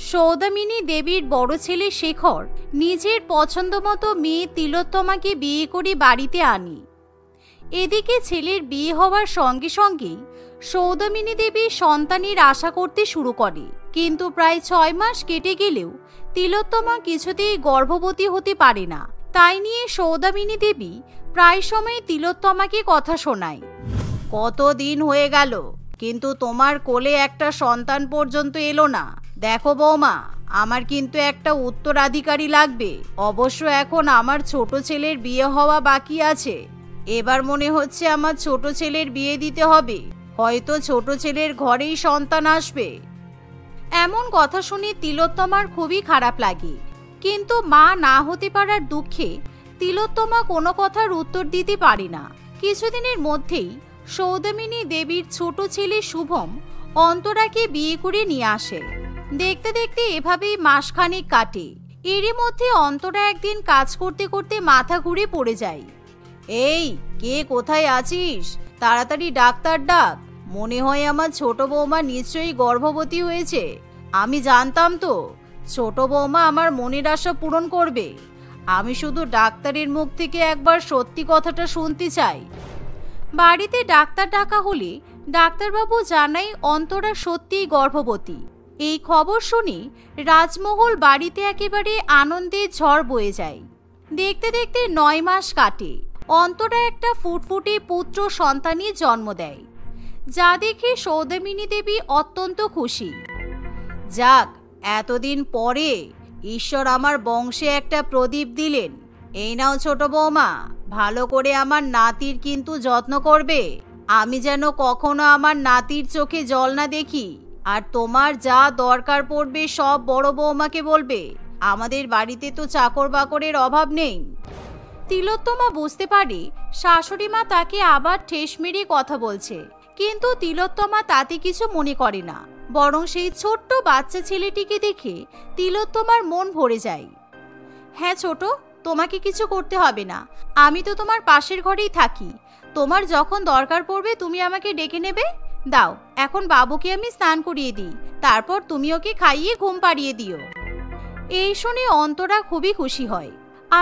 সৌদামিনী দেবীর বড় ছেলে শেখর নিজের পছন্দ মতো মেয়ে তিলোত্তমাকে বিয়ে করে বাড়িতে আনি। এদিকে ছেলের বিয়ে হওয়ার সঙ্গে সঙ্গেই সৌদামিনী দেবী সন্তানের আশা করতে শুরু করে, কিন্তু প্রায় 6 মাস কেটে গেলেও তিলোত্তমা কিছুতেই গর্ভবতী হতে পারে না। তাই নিয়ে সৌদামিনী দেবী প্রায় সময় তিলোত্তমাকে কথা শোনায়। কতদিন হয়ে গেল, কিন্তু তোমার কোলে একটা সন্তান পর্যন্ত এলো না। দেখো বৌমা, আমার কিন্তু একটা উত্তরাধিকারী লাগবে। অবশ্য এখন আমার ছোট ছেলের বিয়ে হওয়া বাকি আছে। এবার মনে হচ্ছে আমার ছোট ছেলের বিয়ে দিতে হবে, হয়তো ছোট ছেলের ঘরেই সন্তান আসবে। এমন কথা শুনে তিলোত্তমার খুবই খারাপ লাগে, কিন্তু মা না হতে পারার দুঃখে তিলোত্তমা কোনো কথার উত্তর দিতে পারে না। কিছুদিনের মধ্যেই সৌদামিনী দেবীর ছোট ছেলে শুভম অন্তরাকে বিয়ে করে নিয়ে আসে। দেখতে দেখতে এভাবেই মাসখানেক কাটে। এরই মধ্যে অন্তরা একদিন কাজ করতে করতে মাথা ঘুরে পড়ে যায়। এই, কে কোথায় আছিস? তাড়াতাড়ি ডাক্তার ডাক। মনে হয় আমার ছোট বৌমা নিশ্চয়ই গর্ভবতী হয়েছে। আমি জানতাম তো ছোট বৌমা আমার মনের আশা পূরণ করবে। আমি শুধু ডাক্তারের মুখ থেকে একবার সত্যি কথাটা শুনতে চাই। বাড়িতে ডাক্তার ডাকা হলে ডাক্তারবাবু জানায় অন্তরা সত্যিই গর্ভবতী। এই খবর শুনে রাজমহল বাড়িতে একেবারে আনন্দের ঝড় বয়ে যায়। দেখতে দেখতে 9 মাস কাটে। অন্তরা একটা ফুটফুটে পুত্র সন্তানের জন্ম দেয়, যা দেখে সৌদামিনী দেবী অত্যন্ত খুশি। যাক, এতদিন পরে ঈশ্বর আমার বংশে একটা প্রদীপ দিলেন। এই নাও ছোট বৌমা, ভালো করে আমার নাতির কিন্তু যত্ন করবে। আমি যেন কখনো আমার নাতির চোখে জল না দেখি। আর তোমার যা দরকার পড়বে সব বড় বৌমাকে বলবে। আমাদের বাড়িতে তো চাকর বাকরের অভাব নেই। তিলোত্তমা বুঝতে পারে শাশুড়ি মা তাকে আবার ঠেস মেরে কথা বলছে, কিন্তু তিলোত্তমা তাতে কিছু মনে করে না। বরং সেই ছোট্ট বাচ্চা ছেলেটিকে দেখে তিলোত্তমার মন ভরে যায়। হ্যাঁ ছোট, তোমাকে কিছু করতে হবে না। আমি তো তোমার পাশের ঘরেই থাকি। তোমার যখন দরকার পড়বে তুমি আমাকে ডেকে নেবে। দাও, এখন বাবুকে আমি স্নান করিয়ে দিই, তারপর তুমি ওকে খাইয়ে ঘুম পাড়িয়ে দিও। এই শুনে অন্তরা খুবই খুশি হয়।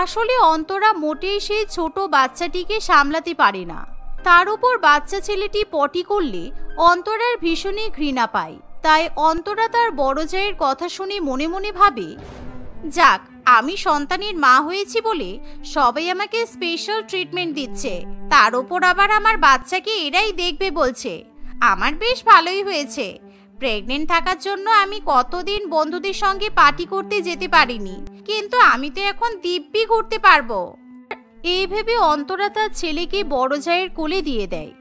আসলে অন্তরা মোটেই সেই ছোট বাচ্চাটিকে সামলাতে পারে না। তার উপর বাচ্চা ছেলেটি পটি করলে অন্তরার ভীষণই ঘৃণা পায়। তাই অন্তরা তার বড় জায়ের কথা শুনে মনে মনে ভাবে, যাক, আমি সন্তানের মা হয়েছি বলে সবাই আমাকে স্পেশাল ট্রিটমেন্ট দিচ্ছে, তার উপর আবার আমার বাচ্চাকে এরাই দেখবে বলছে। আমার বেশ ভালোই হয়েছে। প্রেগনেন্ট থাকার জন্য আমি কতদিন বন্ধুদের সঙ্গে পার্টি করতে যেতে পারিনি, কিন্তু আমি তো এখন দিব্যি ঘুরতে পারবো। এই ভেবে অন্তরা তার ছেলেকে বড় জায়ের কোলে দিয়ে দেয়।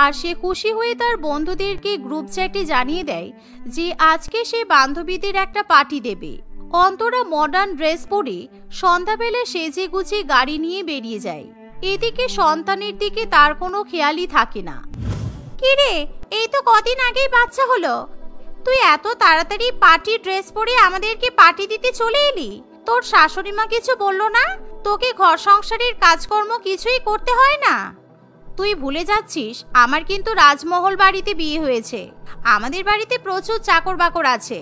আর সে খুশি হয়ে তার বন্ধুদেরকে গ্রুপ চ্যাটে জানিয়ে দেয় যে আজকে সে বান্ধবীদের একটা পার্টি দেবে। অন্তরা মডার্ন ড্রেস পরে সন্ধ্যাবেলা সেজে গুছে গাড়ি নিয়ে বেরিয়ে যায়। এদিকে সন্তানের দিকে তার কোনো খেয়ালই থাকে না। কিরে, এই তো কদিন আগেই বাচ্চা হলো, তুই এত তাড়াতাড়ি পার্টি ড্রেস পরে আমাদেরকে পার্টি দিতে চলে এলি? তোর শাশুড়ি মা কিছু বললো না? তোকে ঘর সংসারের কাজকর্ম কিছুই করতে হয় না? তুই ভুলে যাচ্ছিস আমার কিন্তু রাজমহল বাড়িতে বিয়ে হয়েছে। আমাদের বাড়িতে প্রচুর চাকর বাকর আছে,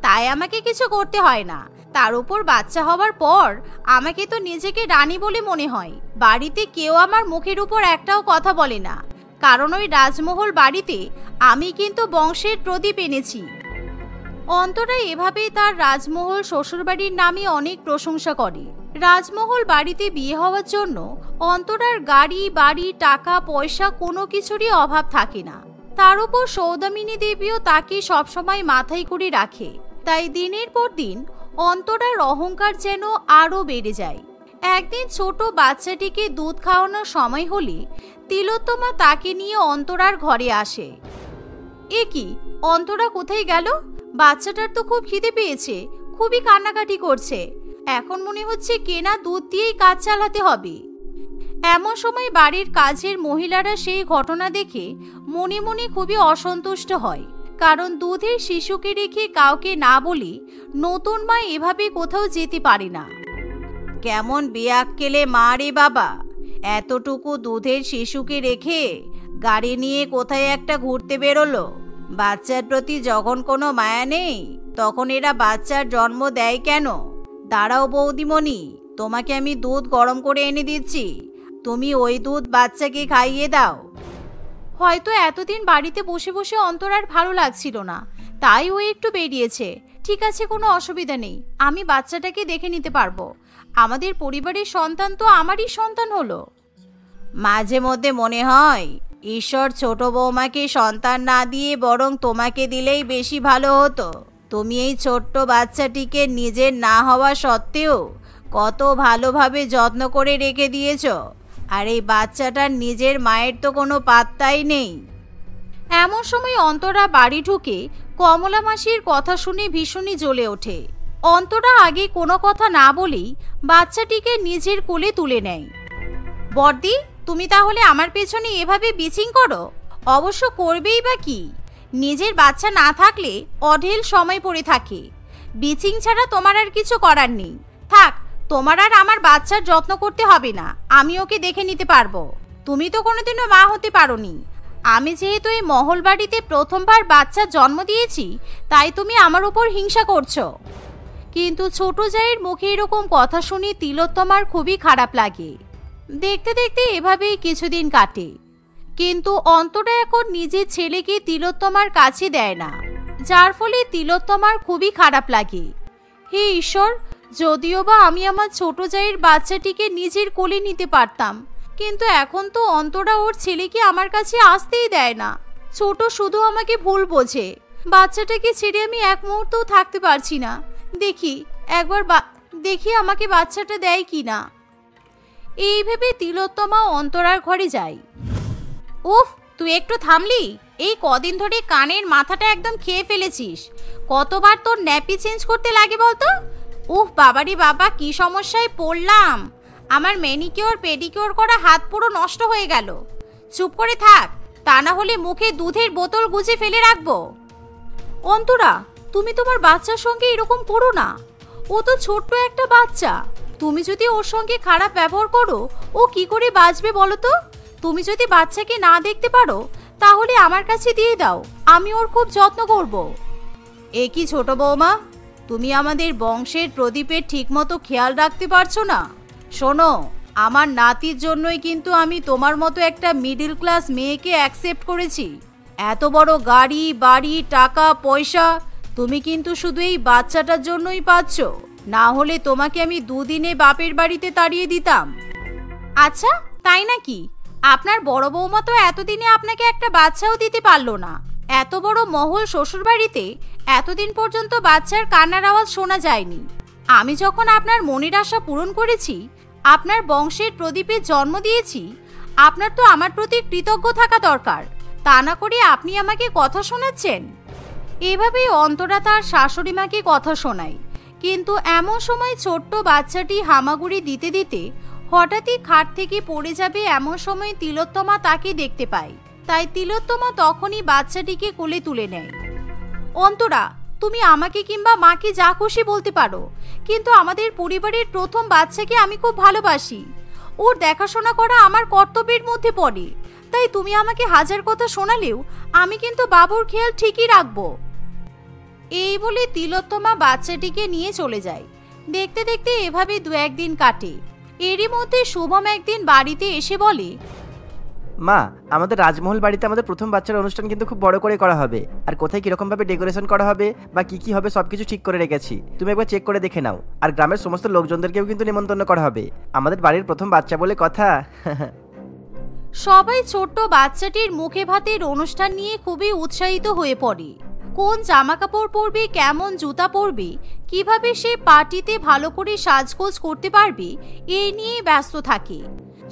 তাই আমাকে কিছু করতে হয় না। তার উপর বাচ্চা হওয়ার পর আমাকে তো নিজেকে রানী বলে মনে হয়। বাড়িতে কেউ আমার মুখের উপর একটাও কথা বলে না, কারণ ওই রাজমহল বাড়িতে আমি কিন্তু বংশের প্রদীপ এনেছি। অন্তরা এভাবেই তার রাজমহল শ্বশুরবাড়ির নামে অনেক প্রশংসা করে। রাজমহল বাড়িতে বিয়ে হওয়ার জন্য অন্তরার গাড়ি বাড়ি টাকা পয়সা কোনো কিছুরই অভাব থাকে না। তার উপর সৌদামিনী দেবীও তাকে সবসময় মাথায় করে রাখে। তাই দিনের পর দিন অন্তরার অহংকার যেন আরো বেড়ে যায়। একদিন ছোট বাচ্চাটিকে দুধ খাওয়ানোর সময় হলে তিলোত্তমা তাকে নিয়ে অন্তরার ঘরে আসে। এ কি, অন্তরা কোথায় গেল? বাচ্চাটার তো খুব খিদে পেয়েছে, খুবই কান্নাকাটি করছে। এখন মনে হচ্ছে কেনা দুধ দিয়েই কাজ চালাতে হবে। এমন সময় বাড়ির কাজের মহিলারা সেই ঘটনা দেখে মনে মনে খুবই অসন্তুষ্ট হয়, কারণ দুধের শিশুকে রেখে কাউকে না বলে নতুন মা এভাবে কোথাও যেতে পারে না। কেমন বেয়াক্কেলে মা রে বাবা, এতটুকু দুধের শিশুকে রেখে গাড়ি নিয়ে কোথায় একটা ঘুরতে বেরোলো। বাচ্চার প্রতি যখন কোনো মায়া নেই, তখন এরা বাচ্চার জন্ম দেয় কেন? দাঁড়াও বৌদিমণি, তোমাকে আমি দুধ গরম করে এনে দিচ্ছি, তুমি ওই দুধ বাচ্চাকে খাইয়ে দাও। হয়তো এতদিন বাড়িতে বসে বসে অন্তরার ভালো লাগছিল না, তাই ও একটু বেরিয়েছে। ঠিক আছে, কোনো অসুবিধা নেই, আমি বাচ্চাটাকে দেখে নিতে পারবো। আমাদের পরিবারের সন্তান তো আমারই সন্তান হলো। মাঝে মধ্যে মনে হয় ঈশ্বর ছোট বৌমাকে সন্তান না দিয়ে বরং তোমাকে দিলেই বেশি ভালো হতো। তুমি এই ছোট্ট বাচ্চাটিকে নিজের না হওয়া সত্ত্বেও কত ভালোভাবে যত্ন করে রেখে দিয়েছ, আর এই বাচ্চাটার নিজের মায়ের তো কোনো পাত্তাই নেই। এমন সময় অন্তরা বাড়ি ঢুকে কমলা মাসির কথা শুনে ভীষণই জ্বলে ওঠে। অন্তরা আগে কোনো কথা না বলেই বাচ্চাটিকে নিজের কোলে তুলে নেয়। বর্দি, তুমি তাহলে আমার পেছনে এভাবে বিচিং করো? অবশ্য করবেই বা কি, নিজের বাচ্চা না থাকলে অঢেল সময় পড়ে থাকে। বিচিং ছাড়া তোমার আর কিছু করার নেই। থাক, তোমার আর আমার বাচ্চার যত্ন করতে হবে না, আমি ওকে দেখে নিতে পারবো। তুমি তো কোনোদিনও মা হতে পারোনি। আমি যেহেতু এই মহল বাড়িতে প্রথমবার বাচ্চার জন্ম দিয়েছি, তাই তুমি আমার উপর হিংসা করছো। কিন্তু ছোট জায়ের মুখে এরকম কথা শুনে তিলোত্তমার খুবই খারাপ লাগে। দেখতে দেখতে এভাবেই কিছুদিন কাটে, কিন্তু অন্তরা এখন নিজের ছেলেকে তিলোত্তমার কাছে দেয় না, যার ফলে তিলোত্তমার খুবই খারাপ লাগে। হে ঈশ্বর, যদিও বা আমি আমার ছোট জায়ের বাচ্চাটিকে নিজের কোলে নিতে পারতাম, কিন্তু এখন তো অন্তরা ওর ছেলেকে আমার কাছে আসতেই দেয় না। ছোট শুধু আমাকে ভুল বোঝে। বাচ্চাটাকে ছেড়ে আমি এক মুহূর্তও থাকতে পারছি না। দেখি আমাকে বাচ্চাটা দেয় কি না। এই ভেবে তিলোত্তমা অন্তরার ঘরে যায়। উফ, তুই একটু থামলি? এই কদিন ধরে কানের মাথাটা একদম খেয়ে ফেলেছিস। কতবার তোর ন্যাপি চেঞ্জ করতে লাগে বলতো? উফ বাবারি বাবা, কি সমস্যায় পড়লাম। আমার ম্যানিকিওর পেডিকিওর করা হাত পুরো নষ্ট হয়ে গেল। চুপ করে থাক, তা না হলে মুখে দুধের বোতল গুজে ফেলে রাখবো। অন্তরা, তুমি তোমার বাচ্চার সঙ্গে এরকম করো না। ও তো ছোট্ট একটা বাচ্চা। তুমি যদি ওর সঙ্গে খারাপ ব্যবহার করো, ও কি করে বাঁচবে বলো তো? তুমি যদি বাচ্চাকে না দেখতে পারো, তাহলে আমার কাছে দিয়ে দাও, আমি ওর খুব যত্ন করব। এ কি ছোট বৌমা, তুমি আমাদের বংশের প্রদীপের ঠিকমতো খেয়াল রাখতে পারছো না? শোনো, আমার নাতির জন্যই কিন্তু আমি তোমার মতো একটা মিডল ক্লাস মেয়েকে অ্যাকসেপ্ট করেছি। এত বড় গাড়ি বাড়ি টাকা পয়সা তুমি কিন্তু শুধু এই বাচ্চাটার জন্যই পাচ্ছ, না হলে তোমাকে আমি দুদিনে বাপের বাড়িতে তাড়িয়ে দিতাম। আচ্ছা, তাই নাকি? আপনার বড় বৌমা তো এতদিনে আপনাকে একটা বাচ্চাও দিতে পারলো না। এত বড় মহল শ্বশুর বাড়িতে এতদিন পর্যন্ত বাচ্চার কান্নার আওয়াজ শোনা যায়নি। আমি যখন আপনার মনের আশা পূরণ করেছি, আপনার বংশের প্রদীপে জন্ম দিয়েছি, আপনার তো আমার প্রতি কৃতজ্ঞ থাকা দরকার। তা না করে আপনি আমাকে কথা শোনাচ্ছেন। এভাবেই অন্তরা তার শাশুড়ি মাকে কথা শোনায়। কিন্তু এমন সময় ছোট্ট বাচ্চাটি হামাগুড়ি দিতে দিতে হঠাৎই খাট থেকে পড়ে যাবে, এমন সময় তিলোত্তমা তাকে দেখতে পায়। তাই তিলোত্তমা তখনই বাচ্চাটিকে কোলে তুলে নেয়। অন্তরা, তুমি আমাকে কিংবা মাকে যা খুশি বলতে পারো, কিন্তু আমাদের পরিবারের প্রথম বাচ্চাকে আমি খুব ভালোবাসি। ওর দেখাশোনা করা আমার কর্তব্যের মধ্যে পড়ে। তাই তুমি আমাকে হাজার কথা শোনালেও আমি কিন্তু বাবুর খেয়াল ঠিকই রাখবো। এই বলে তিলোত্তমা বাচ্চাটিকে নিয়ে চলে যায়। দেখতে দেখতে এভাবে দু একদিন কাটে। এরই মধ্যে শুভম একদিন বাড়িতে এসে বলে, মা, আমাদের রাজমহল বাড়িতে আমাদের প্রথম বাচ্চার অনুষ্ঠান কিন্তু খুব বড় করে করা হবে। আর কোথায় কিরকম ভাবে ডেকোরেশন করা হবে বা কি কি হবে সবকিছু ঠিক করে রেখেছি, তুমি একবার চেক করে দেখে নাও। আর গ্রামের সমস্ত লোকজনদেরকেও কিন্তু নিমন্ত্রণ করা হবে, আমাদের বাড়ির প্রথম বাচ্চা বলে কথা। সবাই ছোট্ট বাচ্চাটির মুখে ভাতের অনুষ্ঠান নিয়ে খুবই উৎসাহিত হয়ে পড়ে। কোন জামা কাপড় পরবে, কেমন জুতা পরবে, কিভাবে সে পার্টিতে ভালো করে সাজগোজ করতে পারবে, এই নিয়ে ব্যস্ত থাকে।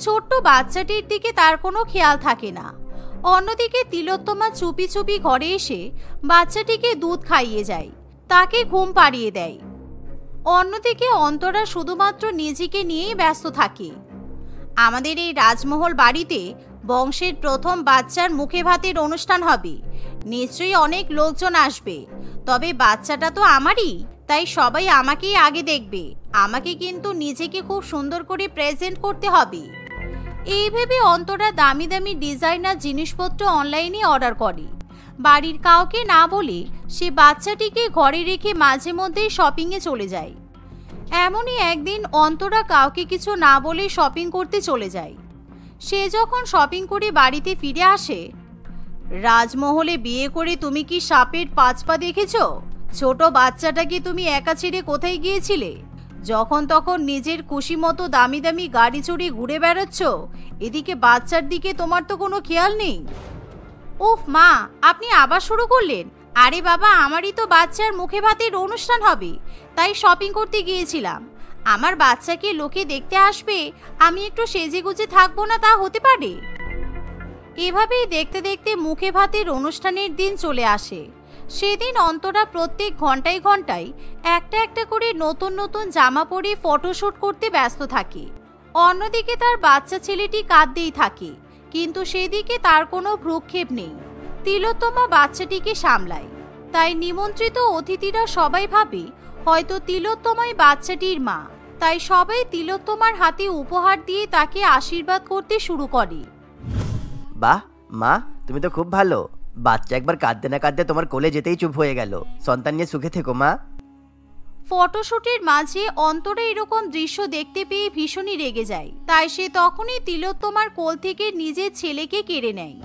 ছোট্ট বাচ্চাটির দিকে তার কোনো খেয়াল থাকে না। অন্যদিকে তিলোত্তমা চুপি চুপি ঘরে এসে বাচ্চাটিকে দুধ খাইয়ে যায়, তাকে ঘুম পাড়িয়ে দেয়। অন্যদিকে অন্তরা শুধুমাত্র নিজেকে নিয়েই ব্যস্ত থাকে। আমাদের এই রাজমহল বাড়িতে বংশের প্রথম বাচ্চার মুখে ভাতের অনুষ্ঠান হবে, নিশ্চয়ই অনেক লোকজন আসবে। তবে বাচ্চাটা তো আমারই, তাই সবাই আমাকেই আগে দেখবে। আমাকে কিন্তু নিজেকে খুব সুন্দর করে প্রেজেন্ট করতে হবে। এই ভেবে অন্তরা দামি দামি ডিজাইনার জিনিসপত্র অনলাইনে অর্ডার করে। বাড়ির কাউকে না বলে সে বাচ্চাটিকে ঘরে রেখে মাঝে মধ্যেই শপিংয়ে চলে যায়। এমনই একদিন অন্তরা কাউকে কিছু না বলে শপিং করতে চলে যায়। সে যখন শপিং করে বাড়িতে ফিরে আসে, রাজমহলে বিয়ে করে তুমি কি সাপের 5 পা দেখেছ? ছোট বাচ্চাটাকে তুমি একা ছেড়ে কোথায় গিয়েছিলে? যখন তখন নিজের খুশি মতো দামি দামি গাড়ি চড়ে ঘুরে বেড়াচ্ছ, এদিকে বাচ্চার দিকে তোমার তো কোনো খেয়াল নেই। উফ মা, আপনি আবার শুরু করলেন? আরে বাবা, আমারই তো বাচ্চার মুখে ভাতের অনুষ্ঠান হবে, তাই শপিং করতে গিয়েছিলাম। আমার বাচ্চাকে লোকে দেখতে আসবে, আমি একটু সেজেগুজে থাকবো না, তা হতে পারে? এভাবেই দেখতে দেখতে মুখে ভাতের অনুষ্ঠানের দিন চলে আসে। সেদিন অন্তরা প্রত্যেক ঘন্টায় ঘন্টায় একটা একটা করে নতুন নতুন জামা পরে ফটোশুট করতে ব্যস্ত থাকে। অন্যদিকে তার বাচ্চা ছেলেটি কাঁদতেই থাকে, কিন্তু সেদিকে তার কোনো ভ্রুক্ষেপ নেই। তিলোত্তমা বাচ্চাটিকে সামলায়, তাই নিমন্ত্রিত অতিথিরা সবাই ভাবে হয়তো তিলোত্তমাই বাচ্চাটির মা। তাই সবাই তিলোত্তমার হাতে উপহার দিয়ে তাকে আশীর্বাদ করতে শুরু করে। বাহ মা, তুমি তো খুব ভালো। বাচ্চা একবার কাঁদতে না কাঁদতে তোমার কোলে যেতেই চুপ হয়ে গেল। সন্তান নিয়ে সুখে থেকো মা। ফটোশুটের মাঝে অন্তরা এরকম দৃশ্য দেখতে পেয়ে ভীষণই রেগে যায়। তাই সে তখনই তিলোত্তমার কোল থেকে নিজের ছেলেকে কেড়ে নেয়।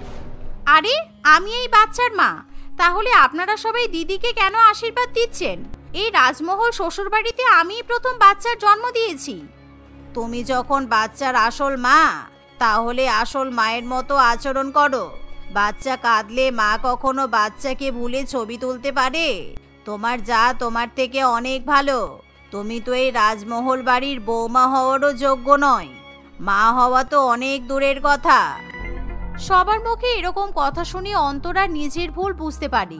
আরে, আমি এই বাচ্চার মা, তাহলে আপনারা সবাই দিদিকে কেন আশীর্বাদ দিচ্ছেন? এই রাজমহল শ্বশুরবাড়িতে আমিই প্রথম বাচ্চার জন্ম দিয়েছি। তুমি যখন বাচ্চার আসল মা, তাহলে আসল মায়ের মতো আচরণ করো। বাচ্চা কাঁদলে মা কখনো বাচ্চাকে ভুলে ছবি তুলতে পারে? তোমার যা তোমার থেকে অনেক ভালো। তুমি তো এই রাজমহল বাড়ির বৌমা হওয়ারও যোগ্য নয়, মা হওয়া তো অনেক দূরের কথা। সবার মুখে এরকম কথা শুনে অন্তরা নিজের ভুল বুঝতে পারে।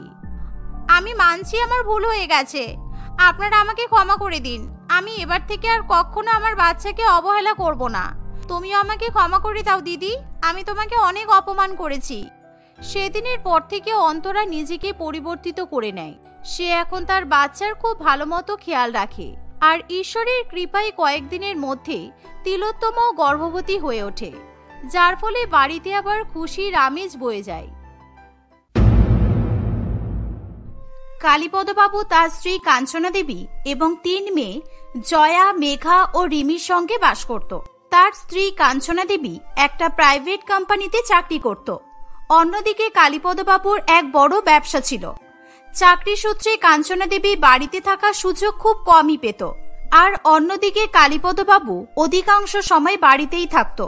আমি মানছি আমার ভুল হয়ে গেছে, আপনারা আমাকে ক্ষমা করে দিন। আমি এবার থেকে আর কখনো আমার বাচ্চাকে অবহেলা করব না। তুমিও আমাকে ক্ষমা করে দাও দিদি, আমি তোমাকে অনেক অপমান করেছি। সেদিনের পর থেকে অন্তরা নিজেকে পরিবর্তিত করে নেয়। সে এখন তার বাচ্চার খুব ভালো মতো খেয়াল রাখে। আর ঈশ্বরের কৃপায় কয়েকদিনের মধ্যে তিলোত্তমাও গর্ভবতী হয়ে ওঠে, যার ফলে বাড়িতে আবার খুশির আমেজ বয়ে যায়। কালীপদবাবু তার স্ত্রী কাঞ্চনা দেবী এবং 3 মেয়ে জয়া, মেঘা ও রিমির সঙ্গে বাস করত। তার স্ত্রী কাঞ্চনা দেবী একটা প্রাইভেট কোম্পানিতে চাকরি করত। অন্যদিকে কালীপদবাবুর এক বড় ব্যবসা ছিল। চাকরি সূত্রে কাঞ্চনা দেবী বাড়িতে থাকার সুযোগ খুব কমই পেত। আর অন্যদিকে কালীপদবাবু অধিকাংশ সময় বাড়িতেই থাকত।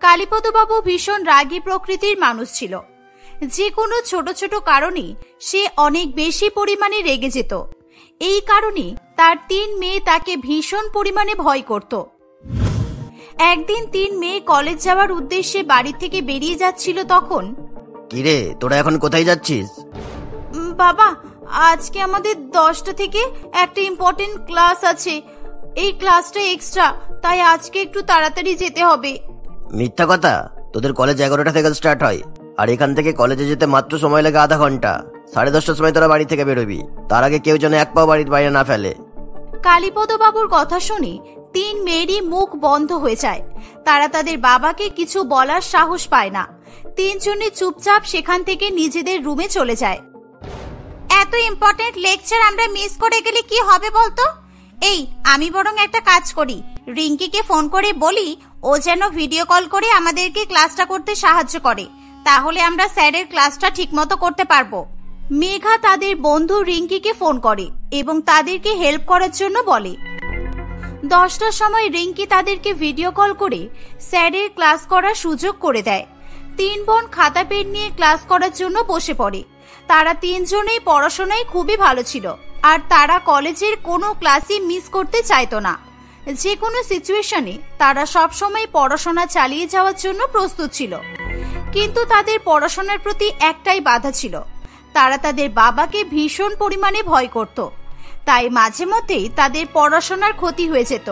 কালীপদবাবু ভীষণ রাগী প্রকৃতির মানুষ ছিল। যে কোনো ছোট ছোট কারণে সে অনেক বেশি পরিমাণে রেগে যেত। এই কারণে তার 3 মেয়ে তাকে ভীষণ পরিমাণে ভয় করত। একদিন 3 মেয়ে কলেজ যাওয়ার উদ্দেশ্যে বাড়ি থেকে বেরিয়ে যাচ্ছিল। তখন, কিরে, তোরা এখন কোথায় যাচ্ছিস? বাবা, আজকে আমাদের 10টা থেকে একটা ইম্পর্টেন্ট ক্লাস আছে। এই ক্লাসটা এক্সট্রা, তাই আজকে একটু তাড়াতাড়ি যেতে হবে। মিথ্যা কথা, তোদের কলেজ 11টা থেকে স্টার্ট হয়, আর এখান থেকে কলেজে যেতে মাত্র সময় লাগে আধা ঘন্টা। 10:30টার সময় তোরা বাড়ি থেকে বেরোবি। তার আগে কেউ যেন এক পাও বাড়ির বাইরে না ফেলে। কালীপদবাবুর কথা শুনে 3 মেয়েরই মুখ বন্ধ হয়ে যায়। তারা তাদের বাবাকে কিছু বলার সাহস পায় না। 3 জনে চুপচাপ সেখান থেকে নিজেদের রুমে চলে যায়। এত ইম্পর্টেন্ট লেকচার আমরা মিস করে গেলে কি হবে বলতো? এই, আমি বরং একটা কাজ করি, রিঙ্কিকে ফোন করে বলি ও যেন ভিডিও কল করে আমাদেরকে ক্লাসটা করতে সাহায্য করে, তাহলে আমরা স্যারের ক্লাসটা ঠিকমতো করতে পারবো। মেঘা তাদের বন্ধু রিঙ্কিকে ফোন করে এবং তাদেরকে হেল্প করার জন্য বলে। 10টার সময় রিঙ্কি তাদেরকে ভিডিও কল করে স্যারের ক্লাস করার সুযোগ করে দেয়। 3 বোন খাতা পেন নিয়ে ক্লাস করার জন্য বসে পড়ে। তারা 3 জনেই পড়াশোনায় খুবই ভালো ছিল, আর তারা কলেজের কোনো ক্লাসই মিস করতে চাইতো না। যে কোনো সিচুয়েশনে তারা সবসময় পড়াশোনা চালিয়ে যাওয়ার জন্য প্রস্তুত ছিল। কিন্তু তাদের পড়াশোনার প্রতি একটাই বাধা ছিল, তারা তাদের বাবাকে ভীষণ পরিমাণে ভয় করত। তাই মাঝে মধ্যেই তাদের পড়াশোনার ক্ষতি হয়ে যেত।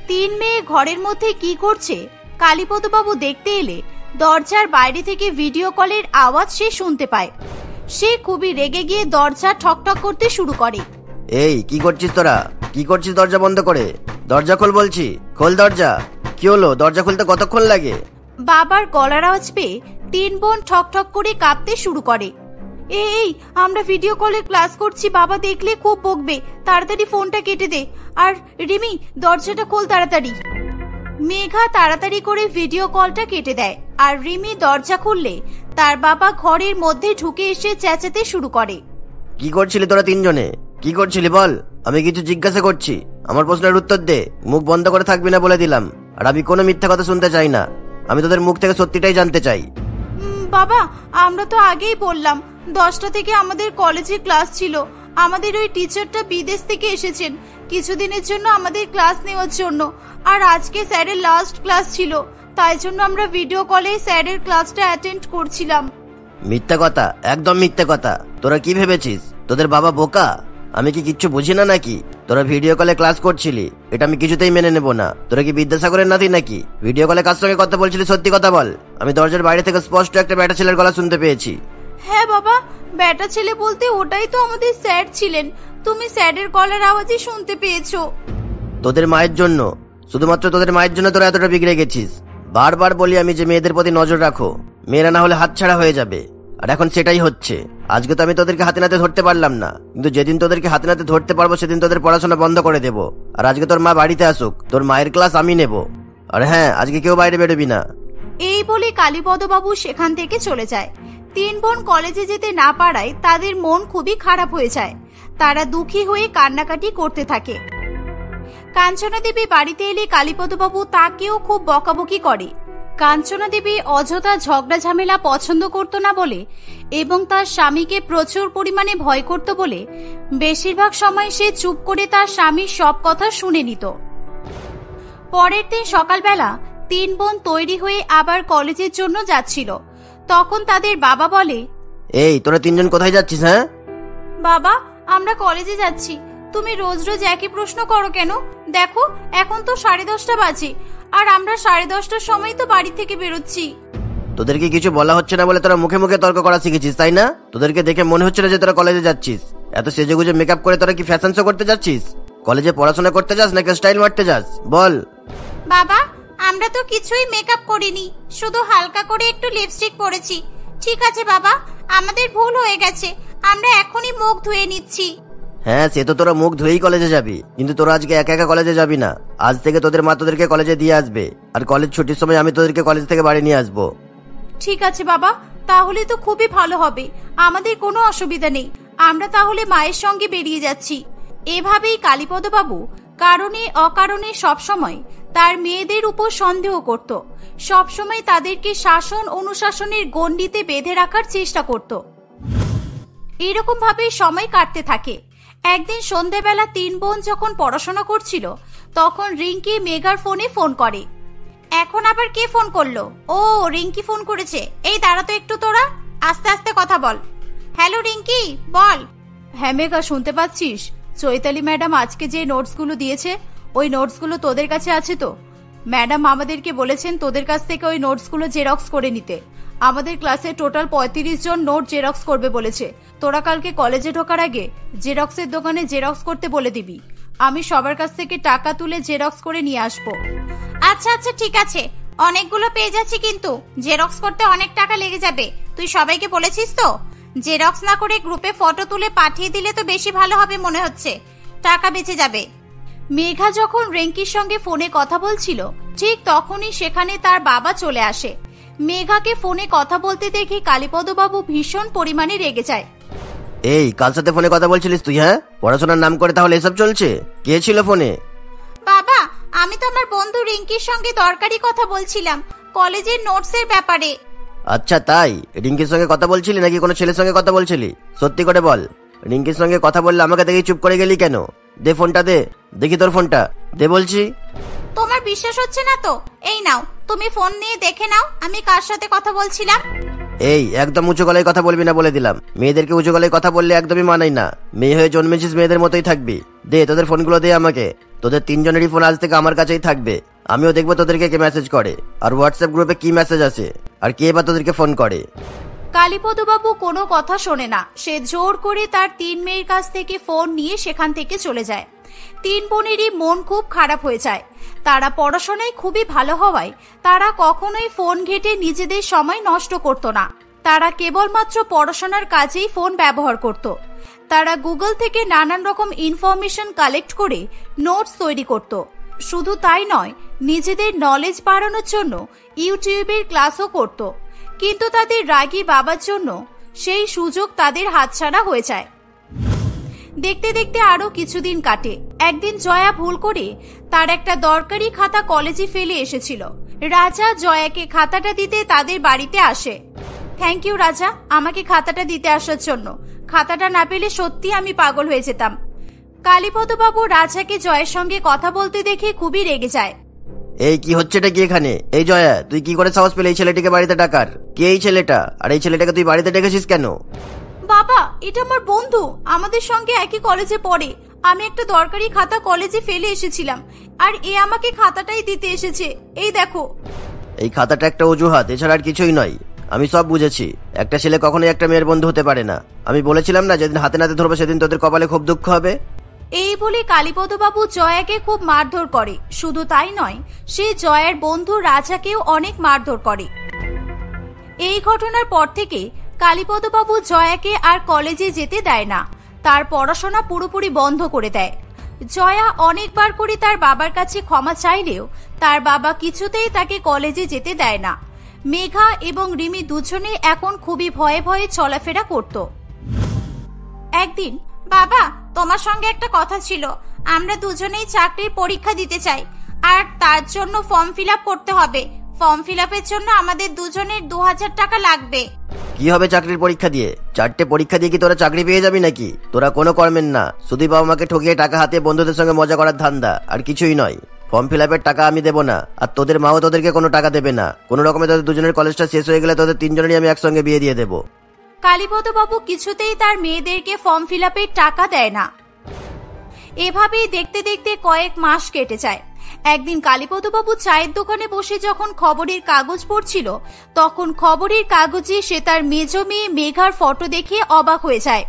3 মেয়ে ঘরের মধ্যে কি করছে কালীপদবাবু দেখতে এলে দরজার বাইরে থেকে ভিডিও কলের আওয়াজ সে শুনতে পায়। সে খুবই রেগে গিয়ে দরজা ঠকঠক করতে শুরু করে। এই, কি করছিস তোরা? কি করছিস? দরজা বন্ধ করে দরজা খোল বলছি, খোল দরজা। কি হলো? দরজা খুলতে কতক্ষণ লাগে? বাবার গলার আওয়াজ পেয়ে 3 বোন ঠকঠক করে কাঁপতে শুরু করে। এই আমরা ভিডিও কলে ক্লাস করছি, বাবা দেখলে খুব বকবে, তাড়াতাড়ি ফোনটা কেটে দে। আর রিমি, দরজাটা খোল তাড়াতাড়ি। মেঘা তাড়াতাড়ি করে ভিডিও কলটা কেটে দেয়, আর রিমি দরজা খুললে তার বাবা ঘরের মধ্যে ঢুকে এসে চেঁচাতে শুরু করে। কি করছিলি তোরা তিনজনে? কি করছিলি বল? আমি কিছু জিজ্ঞাসা করছি, আমার প্রশ্নের উত্তর দে। মুখ বন্ধ করে থাকবি না বলে দিলাম। আর আমি কোনো মিথ্যা কথা শুনতে চাই না, আমি তোদের মুখ থেকে সত্যিটাই জানতে চাই। বাবা, আমরা তো আগেই বললাম 10টা থেকে আমাদের কলেজে ক্লাস ছিল। আমাদের ওই টিচারটা বিদেশ থেকে এসেছেন কিছুদিনের জন্য আমাদের ক্লাস নেওয়ার জন্য, আর আজকে স্যারের লাস্ট ক্লাস ছিল, তাই জন্য আমরা ভিডিও কলে স্যারের ক্লাসটা অ্যাটেন্ড করছিলাম। মিথ্যা কথা, একদম মিথ্যা কথা। তোরা কি ভেবেছিস তোদের বাবা বোকা? আমি কি কিচ্ছু বুঝি না নাকি? তোরা ভিডিও কলে ক্লাস করছিলি, এটা আমি কিছুতেই মেনে নেব না। তোরা কি বিদ্যাসাগরের নাতি নাকি? ভিডিও কলে কার সঙ্গে কথা বলছিলি সত্যি কথা বল। আমি দরজার বাইরে থেকে স্পষ্ট একটা ব্যাটা ছেলের গলা শুনতে পেয়েছি। হ্যাঁ বাবা, ব্যাটা ছেলে বলতে ওটাই তো আমাদের স্যার ছিলেন, তুমি স্যারের গলার আওয়াজই শুনতে পেয়েছো। তোদের মায়ের জন্য, শুধুমাত্র তোদের মায়ের জন্য তোরা এতটা বিগড়ে গেছিস। বারবার বলি আমি যে মেয়েদের প্রতি নজর রাখো, মেয়েরা না হলে হাতছাড়া হয়ে যাবে, আর এখন সেটাই হচ্ছে। আজকে তো আমি তোদেরকে হাতে নাতে ধরতে পারলাম না, কিন্তু যেদিন তোদেরকে হাতে নাতে ধরতে পারবো সেদিন তোদের পড়াশোনা বন্ধ করে দেবো। আর আজকে তোর মা বাড়িতে আসুক, তোর মায়ের ক্লাস আমি নেব। আর হ্যাঁ, আজকে কেউ বাইরে বেরোবি না। এই বলে কালীপদবাবু সেখান থেকে চলে যায়। 3 বোন কলেজে যেতে না পারায় তাদের মন খুবই খারাপ হয়ে যায়। তারা দুঃখী হয়ে কান্নাকাটি করতে থাকে। কাঞ্চনা দেবী বাড়িতে এলে কালীপদবাবু তাকেও খুব বকাবকি করে। কাঞ্চনা দেবী অযথা ঝগড়া ঝামেলা পছন্দ করত না বলে এবং তার স্বামীকে প্রচুর পরিমাণে ভয় করত বলে বেশিরভাগ সময় সে চুপ করে তার স্বামীর সব কথা শুনে নিত। পরের দিন সকালবেলা 3 বোন তৈরি হয়ে আবার কলেজের জন্য যাচ্ছিল। তখন তাদের বাবা বলে, এই তোরা তিনজন কোথায় যাচ্ছিস? হ্যাঁ বাবা, আমরা কলেজে যাচ্ছি। তুমি রোজ রোজ একই প্রশ্ন করো কেন? দেখো এখন তো 10:30 বাজে, আর আমরা 10:30টার সময় তো বাড়ি থেকে বেরোচ্ছি। তোদেরকে কিছু বলা হচ্ছে না বলে তোরা মুখে মুখে তর্ক করা শিখেছিস, তাই না? তোদেরকে দেখে মনে হচ্ছে না যে তোরা কলেজে যাচ্ছিস। এত সেজেগুজে মেকআপ করে তোরা কি ফ্যাশন শো করতে যাচ্ছিস? কলেজে পড়াশোনা করতে যাস নাকি স্টাইল মারতে যাস বল? বাবা, আমরা তো কিছুই মেকআপ করিনি, শুধু হালকা করে একটু লিপস্টিক পরেছি। ঠিক আছে বাবা, আমাদের ভুল হয়ে গেছে, আমরা এখনই মুখ ধুয়ে নিচ্ছি। হ্যাঁ, সে তো তোরা মুখ ধুয়েই কলেজে যাবি, কিন্তু তোরা আজকে একা একা কলেজে যাবি না। আজ থেকে তোদের মা তোদেরকে কলেজে দিয়ে আসবে, আর কলেজ ছুটির সময় আমি তোদেরকে কলেজ থেকে বাড়ি নিয়ে আসবো। ঠিক আছে বাবা, তাহলে তো খুবই ভালো হবে, আমাদের কোনো অসুবিধা নেই। আমরা তাহলে মায়ের সঙ্গে বেরিয়ে যাচ্ছি। এভাবেই কালীপদবাবু কারণে অকারণে সবসময় তার মেয়েদের উপর সন্দেহ করত, সবসময় তাদেরকে শাসন অনুশাসনের গণ্ডিতে বেঁধে রাখার চেষ্টা করত। এরকম ভাবে সময় কাটতে থাকে। একদিন সন্ধ্যাবেলা 3 বোন যখন পড়াশোনা করছিল, তখন রিঙ্কি মেঘার ফোনে ফোন করে। এখন আবার কে ফোন করলো? ও, রিঙ্কি ফোন করেছে। এই দাঁড়া তো একটু, তোরা আস্তে আস্তে কথা বল। হ্যালো রিঙ্কি, বল। হ্যাঁ মেঘা, শুনতে পাচ্ছিস? চৈতালি ম্যাডাম আজকে যে নোটসগুলো দিয়েছে, ওই নোটসগুলো তোদের কাছে আছে তো? ম্যাডাম আমাদেরকে বলেছেন তোদের কাছ থেকে ওই নোটসগুলো জেরক্স করে নিতে। আমাদের ক্লাসে টোটাল 35 জন নোট জেরক্স করবে বলেছে। তোরা কালকে কলেজে ঢোকার আগে জেরক্সের দোকানে জেরক্স করতে বলে দিবি। আমি সবার কাছ থেকে টাকা তুলে জেরক্স করে নিয়ে আসবো। আচ্ছা আচ্ছা, ঠিক আছে। অনেকগুলো পেয়ে যাচ্ছি, কিন্তু জেরক্স করতে অনেক টাকা লেগে যাবে। তুই সবাইকে বলেছিস তো? জেরক্স না করে গ্রুপে ফটো তুলে পাঠিয়ে দিলে তো বেশি ভালো হবে মনে হচ্ছে, টাকা বেঁচে যাবে। মেঘা যখন রিঙ্কির সঙ্গে ফোনে কথা বলছিল, ঠিক তখনই সেখানে তার বাবা চলে আসে। মেঘাকে ফোনে কথা বলতে দেখে কালীপদবাবু ভীষণ পরিমাণে রেগে যায়। এই, কার সাথে ফোনে কথা বলছিলিস তুই? হ্যাঁ, পড়াশোনার নাম করে তাহলে এসব চলছে? কে ছিল ফোনে? বাবা, আমি তো আমার বন্ধু রিঙ্কির সঙ্গে দরকারি কথা বলছিলাম, কলেজের নোটসের ব্যাপারে। আচ্ছা তাই, রিঙ্কির সঙ্গে কথা বলছিলি নাকি কোনো ছেলের সঙ্গে কথা বলছিলি? সত্যি করে বল। রিঙ্কির সঙ্গে কথা বললে আমাকে দেখে চুপ করে গেলি কেন? দে ফোনটা, দে দেখি তোর ফোনটা, দে বলছি। তোমার বিশ্বাস হচ্ছে না তো? এই নাও, তুমি ফোন নিয়ে দেখে নাও আমি কার সাথে কথা বলছিলাম। এই, একদম উঁচু গলায় কথা বলবি না বলে দিলাম। মেয়েদেরকে উঁচু গলায় কথা বললে একদমই মানাই না। মেয়ে হয়ে জন্মেছিস, মেয়েদের মতোই থাকবি। দে তোদের ফোনগুলো দে আমাকে। তোদের 3 জনেরই ফোন আজ থেকে আমার কাছেই থাকবে। আমিও দেখবো তোদেরকে কে মেসেজ করে, আর হোয়াটসঅ্যাপ গ্রুপে কি মেসেজ আছে, আর কে বা তোদেরকে ফোন করে। কালীপদবাবু কোনো কথা শোনে না। সে জোর করে তার 3 মেয়ের কাছ থেকে ফোন নিয়ে সেখান থেকে চলে যায়। 3 বোনেরই মন খুব খারাপ হয়ে যায়। তারা পড়াশোনায় খুবই ভালো হওয়ায় তারা কখনোই ফোন ঘেঁটে নিজেদের সময় নষ্ট করত না। তারা কেবলমাত্র পড়াশোনার কাজেই ফোন ব্যবহার করত। তারা গুগল থেকে নানান রকম ইনফরমেশন কালেক্ট করে নোটস তৈরি করত। শুধু তাই নয়, নিজেদের নলেজ বাড়ানোর জন্য ইউটিউবের ক্লাসও করত। কিন্তু তাদের রাগী বাবার জন্য সেই সুযোগ তাদের হাতছাড়া হয়ে যায়। দেখতে দেখতে আরো কিছুদিন কাটে। একদিন জয়া ভুল করে তার একটা দরকারি খাতা কলেজে ফেলে এসেছিল। রাজা জয়াকে খাতাটা দিতে তাদের বাড়িতে আসে। থ্যাংক ইউ রাজা, আমাকে খাতাটা দিতে আসার জন্য। খাতাটা না পেলে সত্যি আমি পাগল হয়ে যেতাম। কালীপদ বাবু রাজাকে জয়ের সঙ্গে কথা বলতে দেখে খুবই রেগে যায়। এই কি হচ্ছেটা কি এখানে? এই জয়া, তুই কি করে সাহস পেলে এই ছেলেটিকে বাড়িতে ডাকার? কে এই ছেলেটা? আর এই ছেলেটাকে তুই বাড়িতে ডেকেছিস কেন? বাবা, এটা আমার বন্ধু, আমাদের সঙ্গে একই কলেজে পড়ে। আমি একটা দরকারি খাতা কলেজে ফেলে এসেছিলাম, আর এ আমাকে খাতাটাই দিতে এসেছে। এই দেখো। এই খাতাটা একটা অজুহাত, এছাড়া আর কিছুই নয়। আমি সব বুঝেছি। একটা ছেলে কখনোই একটা মেয়ের বন্ধু হতে পারে না। আমি বলেছিলাম না, যেদিন হাতে নাতে ধরবো সেদিন তোদের কপালে খুব দুঃখ হবে। এই বলে কালীপদ বাবু জয়াকে খুব মারধর করে। শুধু তাই নয়, সে জয়ার বন্ধু রাজাকেও অনেক মারধর করে। এই ঘটনার পর থেকে কালীপদ বাবু জয়াকে আর কলেজে যেতে দেয় না। তার পড়াশোনা পুরোপুরি বন্ধ করে দেয়। জয়া অনেকবার করে তার বাবার কাছে ক্ষমা চাইলেও তার বাবা কিছুতেই তাকে কলেজে যেতে দেয় না। মেঘা এবং রিমি দুজনে এখন খুবই ভয়ে ভয়ে চলাফেরা করত। একদিন, বাবা, তোমার সঙ্গে একটা কথা ছিল। আমরা দুজনেই চাকরির পরীক্ষা দিতে চাই, আর তার জন্য ফর্ম ফিল আপ করতে হবে। ফর্ম ফিল আপের জন্য আমাদের দুজনের 2000 টাকা লাগবে। কি হবে চাকরির পরীক্ষা দিয়ে? 4টে পরীক্ষা দিয়ে কি তোরা চাকরি পেয়ে যাবি নাকি? তোরা কোনো কর্মের না, শুধু বাবা মাকে ঠকিয়ে টাকা হাতে বন্ধুদের সঙ্গে মজা করার ধান্দা, আর কিছুই নয়। ফর্ম ফিল আপের টাকা আমি দেবো না, আর তোদের মাও তোদেরকে কোনো টাকা দেবে না। কোনো রকমে তোদের দুজনের কলেজটা শেষ হয়ে গেলে তোদের তিনজনেরই আমি একসঙ্গে বিয়ে দিয়ে দেবো। কালীপদ বাবু কিছুতেই তার মেয়েদেরকে ফর্ম ফিল আপের টাকা দেয় না। এভাবেই দেখতে দেখতে কয়েক মাস কেটে যায়। একদিন কালীপদ বাবু চায়ের দোকানে বসে যখন খবরের কাগজ পড়ছিল, তখন খবরের কাগজে সে তার মেজ মেয়ে মেঘার ফটো দেখে অবাক হয়ে যায়।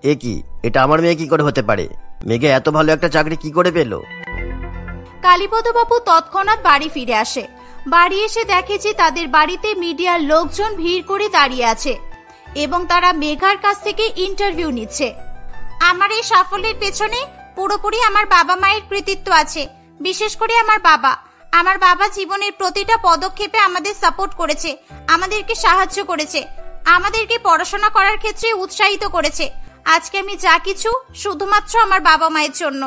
এ কি? এটা আমার মেয়ে কি করে হতে পারে? মেঘা এত ভালো একটা চাকরি কি করে পেল? কালীপদ বাবু তৎক্ষণাৎ বাড়ি ফিরে আসে। বাড়ি এসে দেখে যে তাদের বাড়িতে মিডিয়ার লোকজন ভিড় করে দাঁড়িয়ে আছে এবং তারা মেঘার কাছ থেকে ইন্টারভিউ নিচ্ছে। আমার এই সাফল্যের পেছনে পুরোপুরি আমার বাবা মায়ের কৃতিত্ব আছে। বিশেষ করে আমার বাবা জীবনের প্রতিটা পদক্ষেপে আমাদের সাপোর্ট করেছে, আমাদেরকে সাহায্য করেছে, আমাদেরকে পড়াশোনা করার ক্ষেত্রে উৎসাহিত করেছে। আজকে আমি যা কিছু শুধুমাত্র আমার বাবা মায়ের জন্য।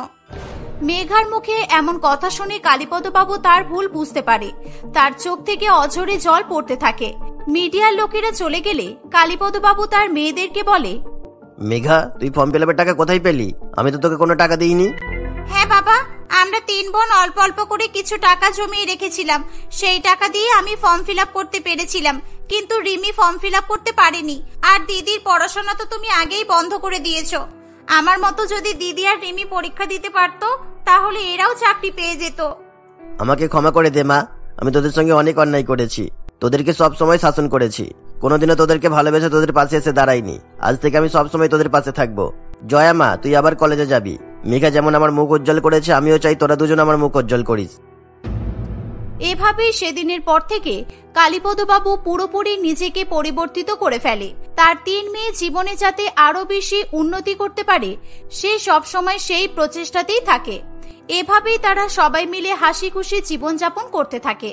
মেঘার মুখে এমন কথা শুনে কালীপদ বাবু তার ভুল বুঝতে পারে। তার চোখ থেকে অঝরে জল পড়তে থাকে। মিডিয়ার লোকেরা চলে গেলে কালীপদ বাবু তার মেয়েদেরকে বলে, মেঘা, তুই ফর্ম ফিল আপের টাকা কোথায় পেলি? আমি তো তোকে কোনো টাকা দিইনি। হ্যাঁ বাবা, আমরা 3 বোন অল্প অল্প করে কিছু টাকা জমিয়ে রেখেছিলাম। সেই টাকা দিয়ে আমি ফর্ম ফিল আপ করতে পেরেছিলাম, কিন্তু রিমি ফর্ম ফিল আপ করতে পারেনি। আর দিদির পড়াশোনা তো তুমি আগেই বন্ধ করে দিয়েছো। আমার মতো যদি দিদি আর রিমি পরীক্ষা দিতে পারতো, তাহলে এরাও চাকরি পেয়ে যেত। আমাকে ক্ষমা করে দে মা, আমি তোদের সঙ্গে অনেক অন্যায় করেছি। তোদেরকে সব সময় শাসন করেছি, কোনোদিনও তোদেরকে ভালোবেসে তোদের পাশে এসে দাঁড়াইনি। আজ থেকে আমি সব সময় তোদের পাশে থাকবো। জয়া মা, তুই আবার কলেজে যাবি। মেঘা যেমন আমার মুখ উজ্জ্বল করেছে, আমিও চাই তোরা দুজন আমার মুখ উজ্জ্বল করিস। এভাবেই সেদিনের পর থেকে কালীপদ বাবু পুরোপুরি নিজেকে পরিবর্তিত করে ফেলে। তার 3 মেয়ে জীবনে যাতে আরো বেশি উন্নতি করতে পারে, সে সবসময় সেই প্রচেষ্টাতেই থাকে। এভাবেই তারা সবাই মিলে হাসি খুশি জীবনযাপন করতে থাকে।